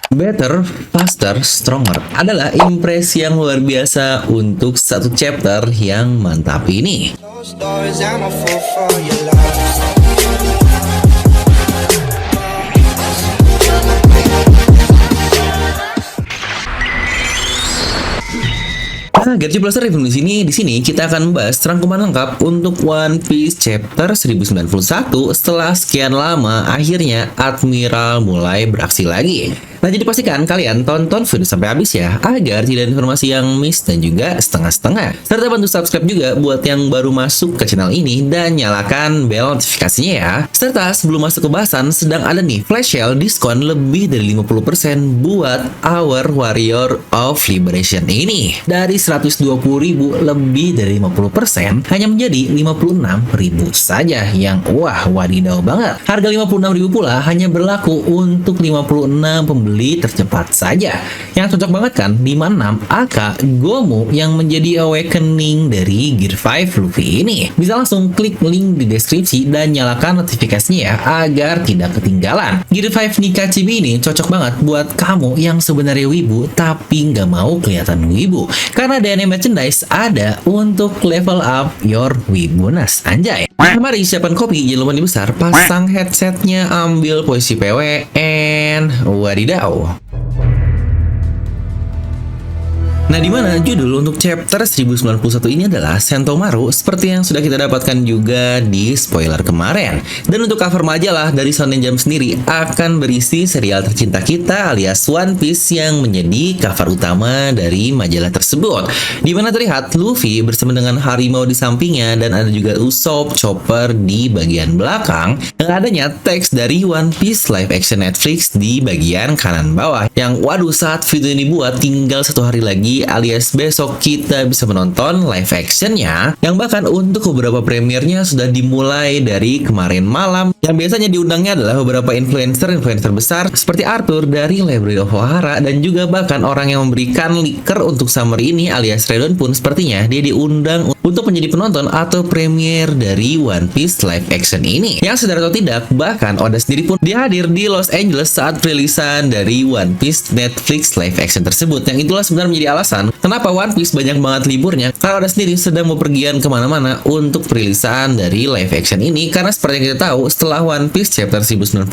Better, faster, stronger adalah impresi yang luar biasa untuk satu chapter yang mantap ini. Those stories, I'm a fool for your love. Nah, Gerci Blaster Review di sini kita akan membahas rangkuman lengkap untuk One Piece chapter 1091 setelah sekian lama akhirnya Admiral mulai beraksi lagi. Nah, jadi pastikan kalian tonton video sampai habis ya, agar tidak ada informasi yang miss dan juga setengah-setengah. Serta bantu subscribe juga buat yang baru masuk ke channel ini dan nyalakan bel notifikasinya ya. Serta sebelum masuk ke bahasan, sedang ada nih flash sale diskon lebih dari 50% buat Our Warrior of Liberation ini. Dari 120.000 lebih dari 50% hanya menjadi 56.000 saja, yang wah wadidaw banget. Harga 56.000 pula hanya berlaku untuk 56 pembeli tercepat saja. Yang cocok banget kan 56 AK Gomu yang menjadi awakening dari Gear 5 Luffy ini. Bisa langsung klik link di deskripsi dan nyalakan notifikasinya ya, agar tidak ketinggalan. Gear 5 Nika Chibi ini cocok banget buat kamu yang sebenarnya wibu tapi nggak mau kelihatan wibu, karena DNA merchandise ada untuk level up your wibuness, anjay. Mari siapkan kopi, jangan lupa dibesar, pasang headsetnya, ambil posisi PW, and wadidaw. Nah, dimana judul untuk chapter 1091 ini adalah Sentomaru, seperti yang sudah kita dapatkan juga di spoiler kemarin. Dan untuk cover majalah dari Shonen Jump sendiri akan berisi serial tercinta kita alias One Piece yang menjadi cover utama dari majalah tersebut. Dimana terlihat Luffy bersama dengan harimau di sampingnya dan ada juga Usopp, Chopper di bagian belakang. Yang adanya teks dari One Piece live action Netflix di bagian kanan bawah. Yang waduh, saat video ini buat tinggal 1 hari lagi alias besok kita bisa menonton live actionnya, yang bahkan untuk beberapa premiernya sudah dimulai dari kemarin malam, yang biasanya diundangnya adalah beberapa influencer besar seperti Arthur dari Library of Ohara, dan juga bahkan orang yang memberikan liker untuk summer ini alias Redon pun sepertinya dia diundang untuk menjadi penonton atau premier dari One Piece live action ini. Yang sadar atau tidak, bahkan Oda sendiri pun dia hadir di Los Angeles saat perilisan dari One Piece Netflix live action tersebut, yang itulah sebenarnya menjadi alasan kenapa One Piece banyak banget liburnya, karena Oda sendiri sedang bepergian kemana-mana untuk perilisan dari live action ini. Karena seperti yang kita tahu, setelah One Piece chapter 1091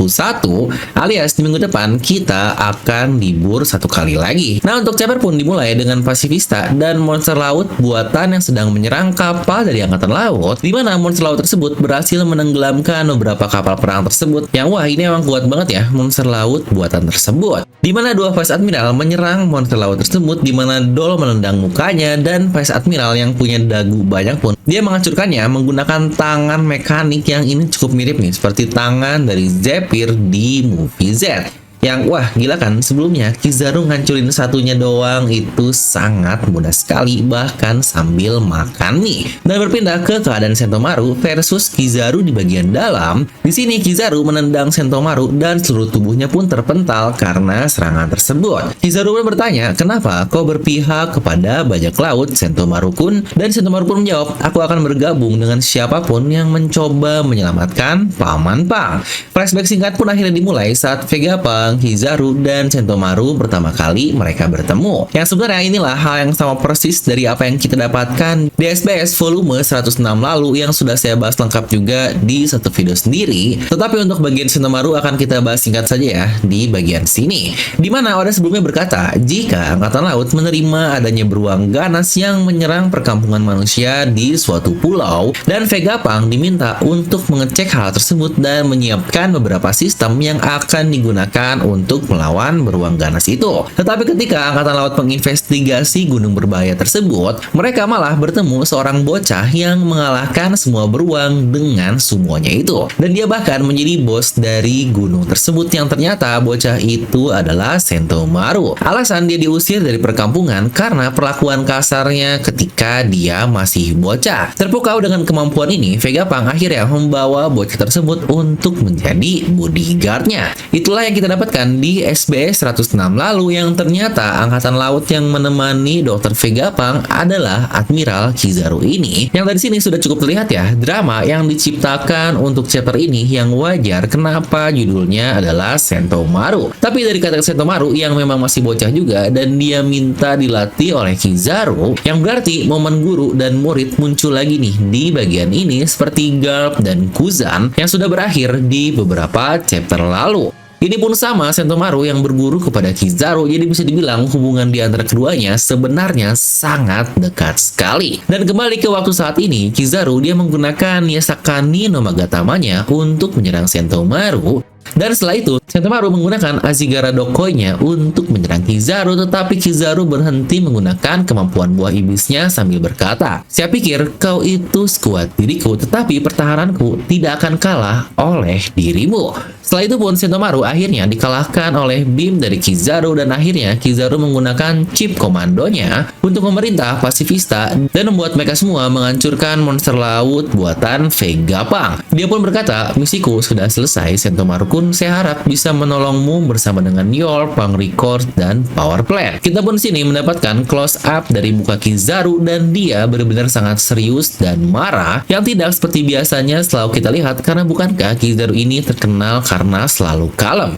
alias di minggu depan kita akan libur 1 kali lagi. Nah, untuk chapter pun dimulai dengan pasifista dan monster laut buatan yang sedang menyerang kapal dari angkatan laut, di mana monster laut tersebut berhasil menenggelamkan beberapa kapal perang tersebut. Yang wah, ini memang kuat banget ya monster laut buatan tersebut. Di mana dua Vice Admiral menyerang monster laut tersebut, di mana Dol menendang mukanya, dan Vice Admiral yang punya dagu banyak pun dia menghancurkannya menggunakan tangan mekanik yang ini cukup mirip nih seperti tangan dari Zephyr di movie Z. Yang wah gila kan, sebelumnya Kizaru ngancurin satunya doang itu sangat mudah sekali, bahkan sambil makan mie. Dan berpindah ke keadaan Sentomaru versus Kizaru di bagian dalam. Di sini Kizaru menendang Sentomaru dan seluruh tubuhnya pun terpental karena serangan tersebut. Kizaru pun bertanya, "Kenapa kau berpihak kepada bajak laut, Sentomaru-kun?" Dan Sentomaru pun menjawab, "Aku akan bergabung dengan siapapun yang mencoba menyelamatkan Paman Pang." Flashback singkat pun akhirnya dimulai saat Vega Pang, Kizaru, dan Sentomaru pertama kali mereka bertemu. Yang sebenarnya inilah hal yang sama persis dari apa yang kita dapatkan di SBS volume 106 lalu yang sudah saya bahas lengkap juga di satu video sendiri. Tetapi untuk bagian Sentomaru akan kita bahas singkat saja ya di bagian sini. Dimana Oda sebelumnya berkata, jika Angkatan Laut menerima adanya beruang ganas yang menyerang perkampungan manusia di suatu pulau, dan Vega Pang diminta untuk mengecek hal tersebut dan menyiapkan beberapa sistem yang akan digunakan untuk melawan beruang ganas itu. Tetapi ketika Angkatan Laut menginvestigasi gunung berbahaya tersebut, mereka malah bertemu seorang bocah yang mengalahkan semua beruang dengan semuanya itu. Dan dia bahkan menjadi bos dari gunung tersebut, yang ternyata bocah itu adalah Sentomaru. Alasan dia diusir dari perkampungan karena perlakuan kasarnya ketika dia masih bocah. Terpukau dengan kemampuan ini, Vega Pang akhirnya membawa bocah tersebut untuk menjadi bodyguardnya. Itulah yang kita dapat dapatkan di SBS 106 lalu yang ternyata angkatan laut yang menemani Dr. Vegapunk adalah Admiral Kizaru ini. Yang dari sini sudah cukup terlihat ya drama yang diciptakan untuk chapter ini yang wajar kenapa judulnya adalah Sentomaru. Tapi dari kata Sentomaru yang memang masih bocah juga dan dia minta dilatih oleh Kizaru, yang berarti momen guru dan murid muncul lagi nih di bagian ini seperti Garp dan Kuzan yang sudah berakhir di beberapa chapter lalu. Ini pun sama Sentomaru yang berguru kepada Kizaru, jadi bisa dibilang hubungan di antara keduanya sebenarnya sangat dekat sekali. Dan kembali ke waktu saat ini, Kizaru dia menggunakan Yasakani no Magatamanya untuk menyerang Sentomaru. Dan setelah itu, Sentomaru menggunakan Azigara Dokoinya untuk menyerang Kizaru, tetapi Kizaru berhenti menggunakan kemampuan buah iblisnya sambil berkata, "Saya pikir kau itu sekuat diriku, tetapi pertahananku tidak akan kalah oleh dirimu." Setelah itu pun Sentomaru akhirnya dikalahkan oleh beam dari Kizaru dan akhirnya Kizaru menggunakan chip komandonya untuk memerintah pasifista dan membuat mereka semua menghancurkan monster laut buatan Vegapunk. Dia pun berkata, "Misiku sudah selesai, Sentomaru kun, saya harap bisa menolongmu bersama dengan your Punk Record dan Power Plant." Kita pun sini mendapatkan close up dari muka Kizaru dan dia benar-benar sangat serius dan marah yang tidak seperti biasanya selalu kita lihat, karena bukankah Kizaru ini terkenal karena selalu kalem.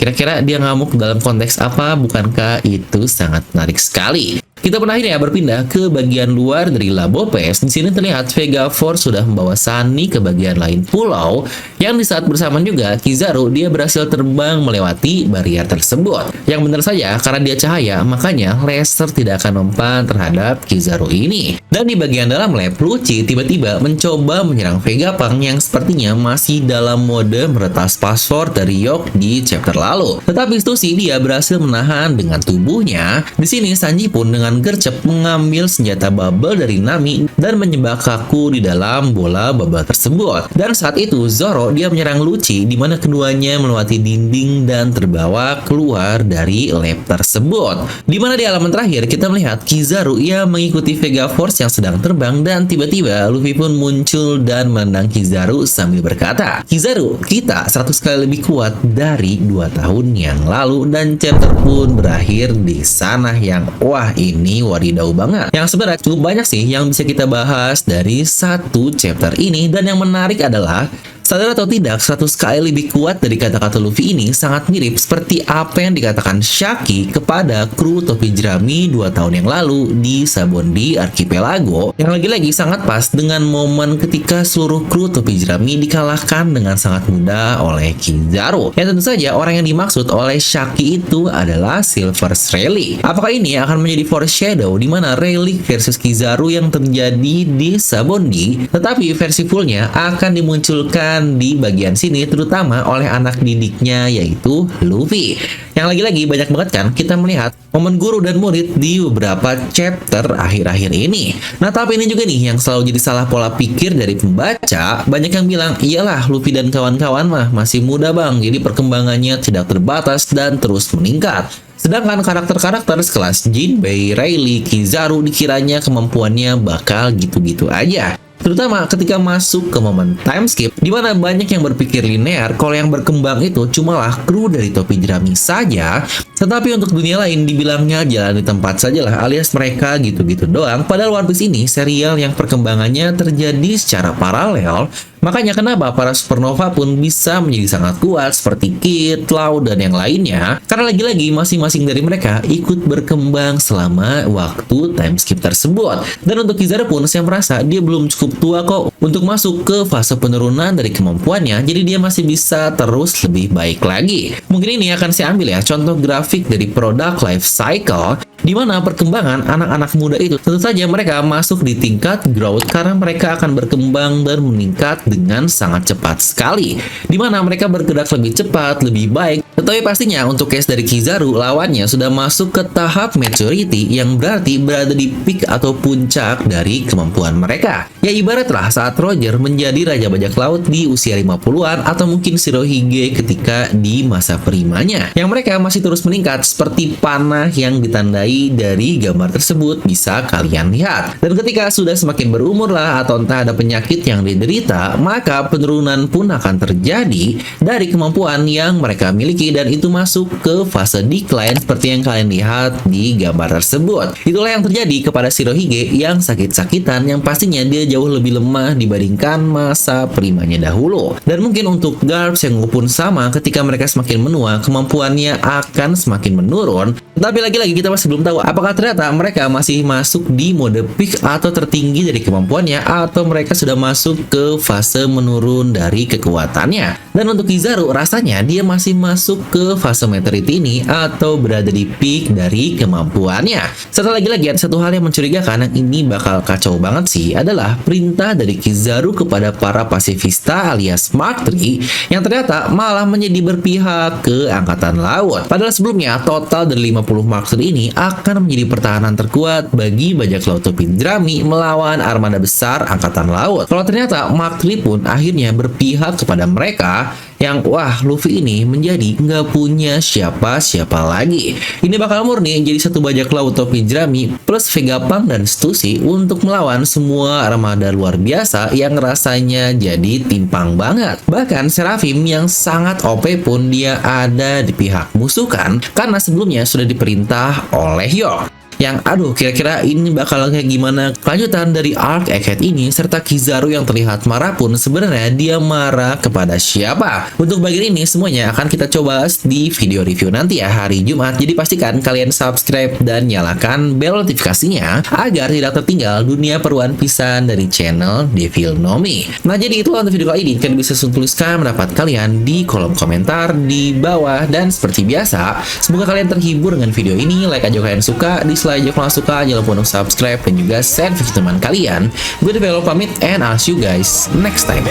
Kira-kira dia ngamuk dalam konteks apa? Bukankah itu sangat menarik sekali? Kita pun akhirnya berpindah ke bagian luar dari Labopes. Di sini terlihat Vega Force sudah membawa Sunny ke bagian lain pulau, yang di saat bersamaan juga Kizaru dia berhasil terbang melewati barrier tersebut. Yang benar saja karena dia cahaya, makanya laser tidak akan mempan terhadap Kizaru ini. Dan di bagian dalam lab, Lucci tiba-tiba mencoba menyerang Vegapunk yang sepertinya masih dalam mode meretas password dari Yok di chapter lalu. Tetapi itu sih dia berhasil menahan dengan tubuhnya. Di sini Sanji pun dengan gercep mengambil senjata bubble dari Nami dan menjebak Kaku di dalam bola bubble tersebut. Dan saat itu Zoro dia menyerang Lucci, di mana keduanya melewati dinding dan terbawa keluar dari lab tersebut. Di mana di halaman terakhir kita melihat Kizaru ia mengikuti Vega Force yang sedang terbang dan tiba-tiba Luffy pun muncul dan menendang Kizaru sambil berkata, "Kizaru, kita 100 kali lebih kuat dari 2 tahun yang lalu." Dan chapter pun berakhir di sana yang wah ini wadidau banget. Yang sebenarnya cukup banyak sih yang bisa kita bahas dari satu chapter ini, dan yang menarik adalah sadar atau tidak, 100 kali lebih kuat dari kata-kata Luffy ini sangat mirip seperti apa yang dikatakan Shaki kepada kru topi jerami 2 tahun yang lalu di Sabondi Archipelago, yang lagi-lagi sangat pas dengan momen ketika seluruh kru topi jerami dikalahkan dengan sangat mudah oleh Kizaru. Yang tentu saja orang yang dimaksud oleh Shaki itu adalah Silver's Rayleigh. Apakah ini akan menjadi foreshadow di mana Rayleigh versus Kizaru yang terjadi di Sabondi, tetapi versi fullnya akan dimunculkan di bagian sini terutama oleh anak didiknya yaitu Luffy. Yang lagi-lagi banyak banget kan kita melihat momen guru dan murid di beberapa chapter akhir-akhir ini. Nah tapi ini juga nih yang selalu jadi salah pola pikir dari pembaca. Banyak yang bilang, iyalah Luffy dan kawan-kawan mah masih muda bang, jadi perkembangannya tidak terbatas dan terus meningkat. Sedangkan karakter-karakter sekelas Jinbei, Rayleigh, Kizaru dikiranya kemampuannya bakal gitu-gitu aja. Terutama ketika masuk ke momen time skip, di mana banyak yang berpikir linear kalau yang berkembang itu cumalah kru dari topi jerami saja, tetapi untuk dunia lain dibilangnya jalan di tempat sajalah, alias mereka gitu-gitu doang. Padahal One Piece ini serial yang perkembangannya terjadi secara paralel. Makanya kenapa para supernova pun bisa menjadi sangat kuat seperti Kid, Law, dan yang lainnya. Karena lagi-lagi masing-masing dari mereka ikut berkembang selama waktu time skip tersebut. Dan untuk Kizaru pun saya merasa dia belum cukup tua kok untuk masuk ke fase penurunan dari kemampuannya. Jadi dia masih bisa terus lebih baik lagi. Mungkin ini akan saya ambil ya contoh grafik dari produk life cycle, di mana perkembangan anak-anak muda itu tentu saja mereka masuk di tingkat growth karena mereka akan berkembang dan meningkat dengan sangat cepat sekali, di mana mereka bergerak lebih cepat, lebih baik. Tetapi pastinya untuk case dari Kizaru, lawannya sudah masuk ke tahap maturity yang berarti berada di peak atau puncak dari kemampuan mereka. Ya ibaratlah saat Roger menjadi Raja Bajak Laut di usia 50-an atau mungkin Shirohige ketika di masa primanya, yang mereka masih terus meningkat seperti panah yang ditandai seperti dari gambar tersebut bisa kalian lihat. Dan ketika sudah semakin berumur lah atau entah ada penyakit yang diderita, maka penurunan pun akan terjadi dari kemampuan yang mereka miliki dan itu masuk ke fase decline seperti yang kalian lihat di gambar tersebut. Itulah yang terjadi kepada Shirohige yang sakit-sakitan yang pastinya dia jauh lebih lemah dibandingkan masa primanya dahulu. Dan mungkin untuk Garp Sengoku pun sama, ketika mereka semakin menua, kemampuannya akan semakin menurun. Tapi lagi-lagi kita masih belum tahu apakah ternyata mereka masih masuk di mode peak atau tertinggi dari kemampuannya, atau mereka sudah masuk ke fase menurun dari kekuatannya. Dan untuk Kizaru rasanya dia masih masuk ke fase meteoriti ini atau berada di peak dari kemampuannya. Serta lagi-lagi ada satu hal yang mencurigakan yang ini bakal kacau banget sih, adalah perintah dari Kizaru kepada para pasifista alias Mark III yang ternyata malah menjadi berpihak ke Angkatan Laut. Padahal sebelumnya total dari 50 Mark III ini akan menjadi pertahanan terkuat bagi bajak laut topi jerami melawan armada besar Angkatan Laut. Kalau ternyata Mark III pun akhirnya berpihak kepada mereka, yang wah, Luffy ini menjadi nggak punya siapa-siapa lagi. Ini bakal murni jadi satu bajak laut topi jerami plus Vegapunk dan Stussy untuk melawan semua armada luar biasa yang rasanya jadi timpang banget. Bahkan Seraphim yang sangat OP pun dia ada di pihak musuh kan, karena sebelumnya sudah diperintah oleh York. Yang aduh, kira-kira ini bakal kayak gimana kelanjutan dari arc Egghead ini, serta Kizaru yang terlihat marah pun sebenarnya dia marah kepada siapa. Untuk bagian ini semuanya akan kita coba di video review nanti ya, hari Jumat. Jadi pastikan kalian subscribe dan nyalakan bel notifikasinya agar tidak tertinggal dunia peruan pisan dari channel Devil No Mi. Nah, jadi itu untuk video kali ini. Kalian bisa tuliskan pendapat kalian di kolom komentar di bawah, dan seperti biasa semoga kalian terhibur dengan video ini. Like aja kalian suka, dislike aja kalau suka, jangan lupa untuk subscribe dan juga share video teman kalian. Gue Devil pamit, and I'll see you guys next time.